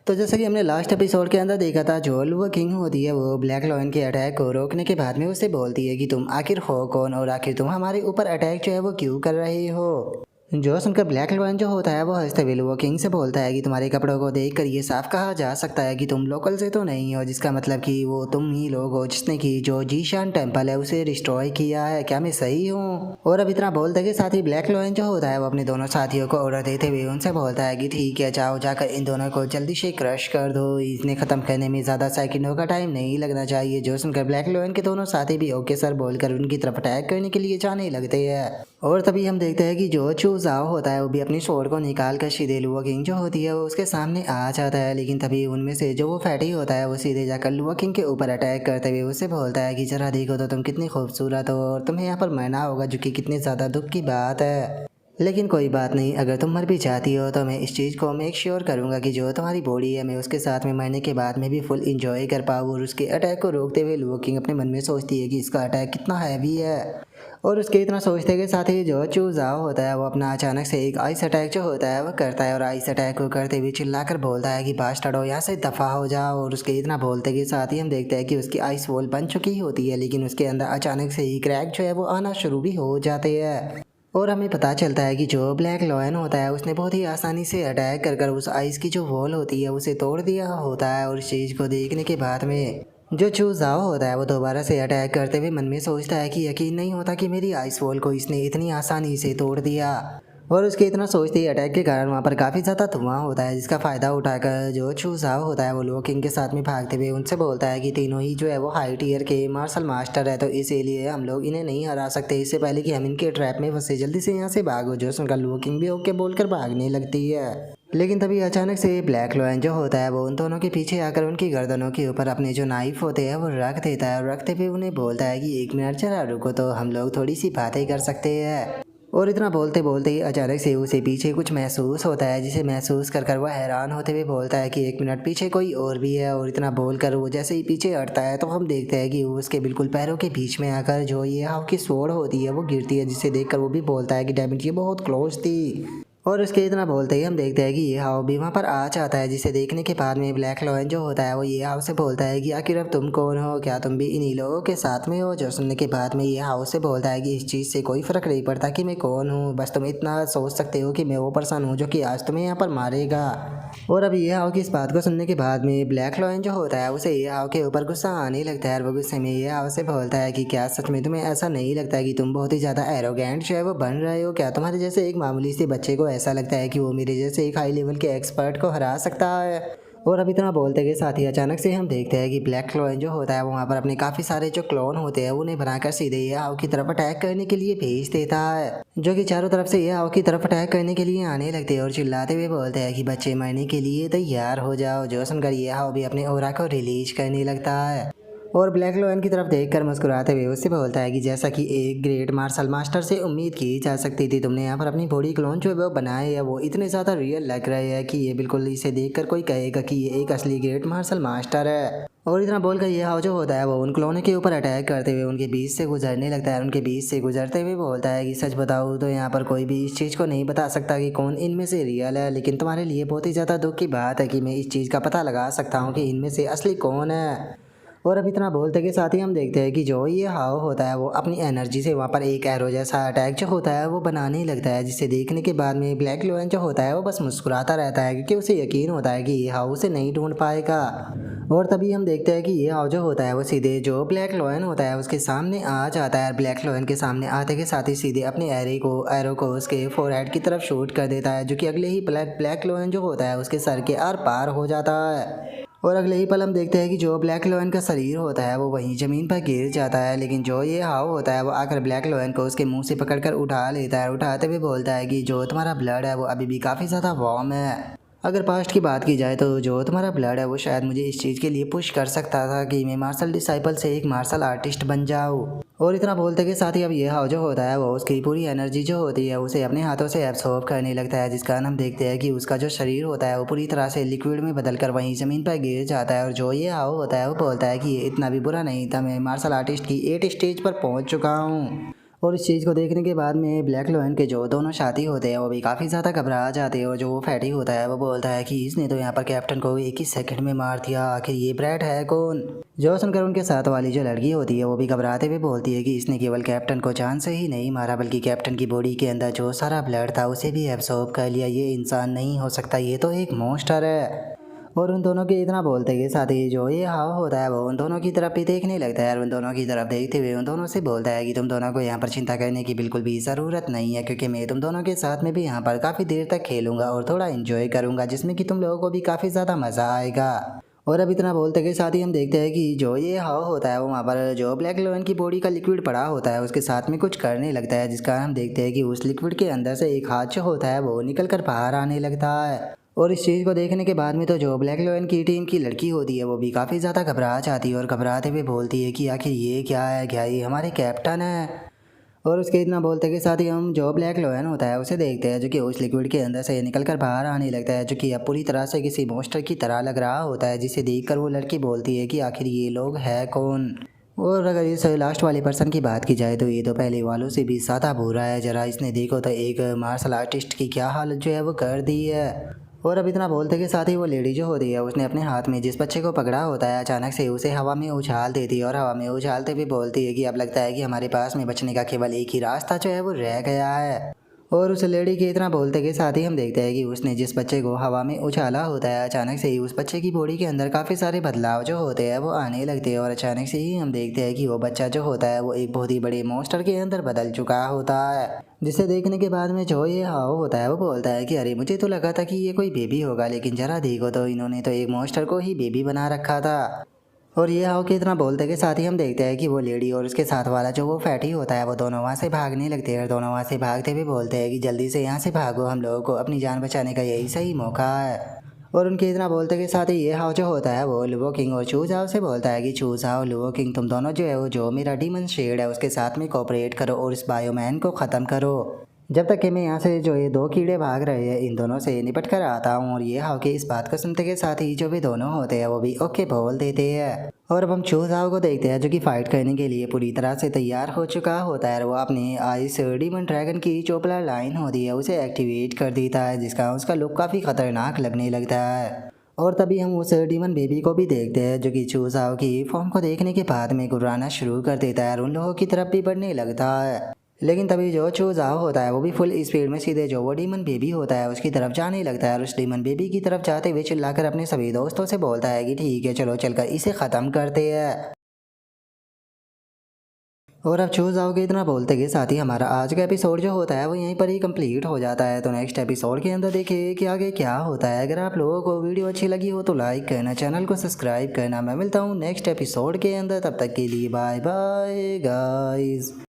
तो जैसा कि हमने लास्ट एपिसोड के अंदर देखा था, जो लुआ किंग होती है वो ब्लैक लॉयन के अटैक को रोकने के बाद में उसे बोलती है कि तुम आखिर हो कौन और आखिर तुम हमारे ऊपर अटैक जो है वो क्यों कर रहे हो। जो सुनकर ब्लैक लॉयन जो होता है वो हंसते हुए लुआ किंग से बोलता है कि तुम्हारे कपड़ों को देखकर ये साफ कहा जा सकता है कि तुम लोकल से तो नहीं हो, जिसका मतलब कि वो तुम ही लोग हो जिसने की जो जीशान टेम्पल है उसे डिस्ट्रॉय किया है। क्या मैं सही हूँ? और अब इतना बोलते के साथ ही ब्लैक लॉयन जो होता है वो अपने दोनों साथियों को ऑर्डर देते हुए उनसे बोलता है कि ठीक है, जाओ जाकर इन दोनों को जल्दी से क्रश कर दो, इन्हें खत्म करने में ज्यादा सेकंडों का टाइम नहीं लगना चाहिए। जो सुनकर ब्लैक लॉयन के दोनों साथी भी ओके सर बोलकर उनकी तरफ अटैक करने के लिए जाने लगते हैं। और तभी हम देखते हैं कि जो चू जाओ होता है वो भी अपनी स्वॉर्ड को निकाल कर सीधे लुआ किंग जो होती है वो उसके सामने आ जाता है। लेकिन तभी उनमें से जो वो फैटी होता है वो सीधे जाकर लुआ किंग के ऊपर अटैक करते हुए उससे बोलता है कि जरा देखो तो तुम कितनी खूबसूरत हो और तुम्हें यहाँ पर मरना होगा, जो कि कितनी ज़्यादा दुख की बात है। लेकिन कोई बात नहीं, अगर तुम मर भी जाती हो तो मैं इस चीज़ को मेक श्योर करूंगा कि जो तुम्हारी बॉडी है मैं उसके साथ में मरने के बाद में भी फुल इंजॉय कर पाऊँ। और उसके अटैक को रोकते हुए लुआ किंग अपने मन में सोचती है कि इसका अटैक कितना हैवी है। और उसके इतना सोचते के साथ ही जो चू जाओ होता है वो अपना अचानक से एक आइस अटैक जो होता है वो करता है और आइस अटैक को करते हुए चिल्लाकर बोलता है कि बास्टर्डो यहाँ से दफ़ा हो जाओ। और उसके इतना बोलते के साथ ही हम देखते हैं कि उसकी आइस वॉल बन चुकी होती है, लेकिन उसके अंदर अचानक से ही क्रैक जो है वो आना शुरू भी हो जाते हैं। और हमें पता चलता है कि जो ब्लैक लॉयन होता है उसने बहुत ही आसानी से अटैक कर उस आइस की जो वॉल होती है उसे तोड़ दिया होता है। और इस चीज़ को देखने के बाद में जो चू जाओ होता है वो दोबारा से अटैक करते हुए मन में सोचता है कि यकीन नहीं होता कि मेरी आइस वॉल को इसने इतनी आसानी से तोड़ दिया। और उसके इतना सोचते ही अटैक के कारण वहाँ पर काफ़ी ज़्यादा धुआं होता है, जिसका फ़ायदा उठाकर जो चू जाओ होता है वो लुआ किंग के साथ में भागते हुए उनसे बोलता है कि तीनों ही जो है वो हाई टियर के मार्शल मास्टर है, तो इसीलिए हम लोग इन्हें नहीं हरा सकते। इससे पहले कि हम इनके ट्रैप में फंसे, जल्दी से यहाँ से भागो। जो सुनकर लुआ किंग भी ओके बोलकर भागने लगती है। लेकिन तभी अचानक से ब्लैक लॉयन जो होता है वो उन दोनों के पीछे आकर उनकी गर्दनों के ऊपर अपने जो नाइफ होते हैं वो रख देता है। और रखते हुए उन्हें बोलता है कि एक मिनट जरा रुको, तो हम लोग थोड़ी सी बातें कर सकते हैं। और इतना बोलते बोलते ही अचानक से उसे पीछे कुछ महसूस होता है, जिसे महसूस कर वह हैरान होते हुए बोलता है कि एक मिनट, पीछे कोई और भी है। और इतना बोलकर वो जैसे ही पीछे हटता है तो हम देखते हैं कि वो उसके बिल्कुल पैरों के बीच में आकर जो ये हाव की स्वॉर्ड होती है वो गिरती है, जिसे देखकर वो भी बोलता है कि डैम इट, ये बहुत क्लोज थी। और उसके इतना बोलते ही हम देखते हैं कि ये हाव भी वहाँ पर आ जाता है, जिसे देखने के बाद में ब्लैक लॉयन जो होता है वो ये हाव से बोलता है कि आखिर अब तुम कौन हो, क्या तुम भी इन्हीं लोगों के साथ में हो। जो सुनने के बाद में ये हाव से बोलता है कि इस चीज़ से कोई फ़र्क नहीं पड़ता कि मैं कौन हूँ, बस तुम इतना सोच सकते हो कि मैं वो पर्सन हूँ जो कि आज तुम्हें यहाँ पर मारेगा। और अब ये हाव की इस बात को सुनने के बाद में ब्लैक लॉयन जो होता है उसे ये हाव के ऊपर गुस्सा आने लगता है। और वो गुस्से में ये हाव से बोलता है कि क्या सच में तुम्हें ऐसा नहीं लगता है कि तुम बहुत ही ज़्यादा एरोगेंट जो है वो बन रहे हो? क्या तुम्हारे जैसे एक मामूली सी बच्चे को ऐसा लगता है कि वो मेरे जैसे एक हाई लेवल के एक्सपर्ट को हरा सकता है? और अब इतना बोलते के साथ ही अचानक से हम देखते हैं कि ब्लैक क्लोन जो होता है वो वहाँ पर अपने काफ़ी सारे जो क्लोन होते हैं उन्हें बनाकर सीधे ये हाव की तरफ अटैक करने के लिए भेज देता है, जो कि चारों तरफ से ये हाव की तरफ अटैक करने के लिए आने लगते हैं और चिल्लाते हुए बोलते हैं कि बच्चे मरने के लिए तैयार हो जाओ। जो सुनकर ये हाव भी अपने ओरा को रिलीज करने लगता है और ब्लैक लोयन की तरफ देखकर मुस्कुराते हुए उससे बोलता है कि जैसा कि एक ग्रेट मार्शल मास्टर से उम्मीद की जा सकती थी, तुमने यहाँ पर अपनी बॉडी क्लोन जो है वो बनाए है वो इतने ज़्यादा रियल लग रहे हैं कि ये बिल्कुल इसे देखकर कोई कहेगा कि ये एक असली ग्रेट मार्शल मास्टर है। और इतना बोलकर ये हाव जो होता है वो उन क्लोनों के ऊपर अटैक करते हुए उनके बीच से गुजरने लगता है। उनके बीच से गुजरते हुए बोलता है कि सच बताऊँ तो यहाँ पर कोई भी इस चीज़ को नहीं बता सकता कि कौन इनमें से रियल है, लेकिन तुम्हारे लिए बहुत ही ज़्यादा दुख की बात है कि मैं इस चीज़ का पता लगा सकता हूँ कि इनमें से असली कौन है। और अब इतना बोलते के साथ ही हम देखते हैं कि जो ये हाव होता है वो अपनी एनर्जी से वहाँ पर एक एरो जैसा अटैक जो होता है वो बनाने लगता है, जिसे देखने के बाद में ब्लैक लोयन जो होता है वो बस मुस्कुराता रहता है क्योंकि उसे यकीन होता है कि ये हाव उसे नहीं ढूंढ पाएगा। और तभी हम देखते हैं कि ये हाव जो होता है वो सीधे जो ब्लैक लोयन होता है उसके सामने आ जाता है। ब्लैक लोयन के सामने आते के साथ ही सीधे अपने एरो को उसके फोरहेड की तरफ शूट कर देता है, जो कि अगले ही ब्लैक लोयन जो होता है उसके सर के आर पार हो जाता है। और अगले ही पल हम देखते हैं कि जो ब्लैक लोयन का शरीर होता है वो वहीं ज़मीन पर गिर जाता है, लेकिन जो ये हाव होता है वो आकर ब्लैक लोयन को उसके मुंह से पकड़कर उठा लेता है। उठाते हुए बोलता है कि जो तुम्हारा ब्लड है वो अभी भी काफ़ी ज़्यादा वार्म है। अगर पास्ट की बात की जाए तो जो तुम्हारा ब्लड है वो शायद मुझे इस चीज़ के लिए पुश कर सकता था कि मैं मार्शल डिसाइपल से एक मार्शल आर्टिस्ट बन जाऊँ। और इतना बोलते के साथ ही अब ये हाव जो होता है वो उसकी पूरी एनर्जी जो होती है उसे अपने हाथों से एब्सॉर्ब करने लगता है, जिस कारण हम देखते हैं कि उसका जो शरीर होता है वो पूरी तरह से लिक्विड में बदलकर वहीं ज़मीन पर गिर जाता है। और जो ये हाव होता है वो बोलता है कि ये इतना भी बुरा नहीं था, मैं मार्शल आर्टिस्ट की 8 स्टेज पर पहुंच चुका हूँ। और इस चीज़ को देखने के बाद में ब्लैक लोयन के जो दोनों साथी होते हैं वो भी काफ़ी ज़्यादा घबरा जाते हैं और जो वो फैटी होता है वो बोलता है कि इसने तो यहाँ पर कैप्टन को एक ही सेकंड में मार दिया, आखिर ये ब्रैड है कौन। जो सुनकर उनके साथ वाली जो लड़की होती है वो भी घबराते हुए बोलती है कि इसने केवल कैप्टन को जान से ही नहीं मारा बल्कि कैप्टन की बॉडी के अंदर जो सारा ब्लड था उसे भी एब्सॉर्ब कर लिया। ये इंसान नहीं हो सकता, ये तो एक मॉन्स्टर है। और उन दोनों के इतना बोलते के साथ ही जो ये हाव होता है वो उन दोनों की तरफ भी देखने लगता है और उन दोनों की तरफ देखते हुए उन दोनों से बोलता है कि तुम दोनों को यहाँ पर चिंता करने की बिल्कुल भी ज़रूरत नहीं है, क्योंकि मैं तुम दोनों के साथ में भी यहाँ पर काफ़ी देर तक खेलूंगा और थोड़ा इंजॉय करूंगा, जिसमें कि तुम लोगों को भी काफ़ी ज़्यादा मज़ा आएगा। और अब इतना बोलते के साथ ही हम देखते हैं कि जो ये हाव होता है वो वहाँ पर जो ब्लैक लोयन की बॉडी का लिक्विड पड़ा होता है उसके साथ में कुछ करने लगता है, जिसका हम देखते हैं कि उस लिक्विड के अंदर से एक हाथ जो होता है वो निकल कर बाहर आने लगता है। और इस चीज़ को देखने के बाद में तो जो ब्लैक लोयन की टीम की लड़की होती है वो भी काफ़ी ज़्यादा घबरा जाती है और घबराते हुए बोलती है कि आखिर ये क्या है, क्या ये हमारे कैप्टन है। और उसके इतना बोलते के साथ ही हम जो ब्लैक लोयन होता है उसे देखते हैं, जो कि उस लिक्विड के अंदर से निकल कर बाहर आने लगता है, जो कि अब पूरी तरह से किसी मॉन्स्टर की तरह लग रहा होता है, जिसे देखकर वो लड़की बोलती है कि आखिर ये लोग है कौन। और अगर इस लास्ट वाले पर्सन की बात की जाए तो ये तो पहले वालों से भी ज़्यादा बुरा है। जरा इसने देखो तो एक मार्शल आर्टिस्ट की क्या हालत जो है वो कर दी है। और अब इतना बोलते के साथ ही वो लेडी जो होती है उसने अपने हाथ में जिस बच्चे को पकड़ा होता है अचानक से उसे हवा में उछाल देती है और हवा में उछालते हुए बोलती है कि अब लगता है कि हमारे पास में बचने का केवल एक ही रास्ता जो है वो रह गया है। और उस लेडी के इतना बोलते के साथ ही हम देखते हैं कि उसने जिस बच्चे को हवा में उछाला होता है अचानक से ही उस बच्चे की बॉडी के अंदर काफ़ी सारे बदलाव जो होते हैं वो आने लगते हैं और अचानक से ही हम देखते हैं कि वो बच्चा जो होता है वो एक बहुत ही बड़े मॉन्स्टर के अंदर बदल चुका होता है। जिसे देखने के बाद में जो ये हाव होता है वो बोलता है कि अरे मुझे तो लगा था कि ये कोई बेबी होगा, लेकिन जरा देखो तो इन्होंने तो एक मॉन्स्टर को ही बेबी बना रखा था। और ये हाव के इतना बोलते के साथ ही हम देखते हैं कि वो लेडी और उसके साथ वाला जो वो फैटी होता है वो दोनों वहाँ से भागने लगते हैं और दोनों वहाँ से भागते हुए बोलते हैं कि जल्दी से यहाँ से भागो, हम लोगों को अपनी जान बचाने का यही सही मौका है। और उनके इतना बोलते के साथ ही ये हाव जो होता है वो लुवो किंग और चूज हाव से बोलता है कि चूज हाव लुवो किंग तुम दोनों जो है वो जो मेरा डीमन शेड है उसके साथ में कोऑपरेट करो और इस बायोमैन को ख़त्म करो, जब तक कि मैं यहाँ से जो ये दो कीड़े भाग रहे हैं इन दोनों से निपट कर आता हूँ। और ये हाव के इस बात को सुनते के साथ ही जो भी दोनों होते हैं वो भी ओके बोल देते हैं। और अब हम चूज हाव को देखते हैं जो कि फाइट करने के लिए पूरी तरह से तैयार हो चुका होता है। वो अपने आइस डीमन ड्रैगन की चोपला लाइन होती है उसे एक्टिवेट कर देता है, जिसका उसका लुक काफ़ी खतरनाक लगने लगता है। और तभी हम उस डीमन बेबी को भी देखते हैं जो कि चूज हाव की फॉर्म को देखने के बाद में गुर्राना शुरू कर देता है और उन लोगों की तरफ भी बढ़ने लगता है। लेकिन तभी जो चूज़ाओ होता है वो भी फुल स्पीड में सीधे जो वो डीमन बेबी होता है उसकी तरफ जाने लगता है और उस डीमन बेबी की तरफ जाते हुए चिल्लाकर अपने सभी दोस्तों से बोलता है कि ठीक है चलो चलकर इसे ख़त्म करते हैं। और अब चूज़ाओ के इतना बोलते के साथ ही हमारा आज का एपिसोड जो होता है वो यहीं पर ही कंप्लीट हो जाता है। तो नेक्स्ट एपिसोड के अंदर देखिए कि आगे क्या होता है। अगर आप लोगों को वीडियो अच्छी लगी हो तो लाइक करना, चैनल को सब्सक्राइब करना। मैं मिलता हूँ नेक्स्ट एपिसोड के अंदर, तब तक के लिए बाय बाय गाइस।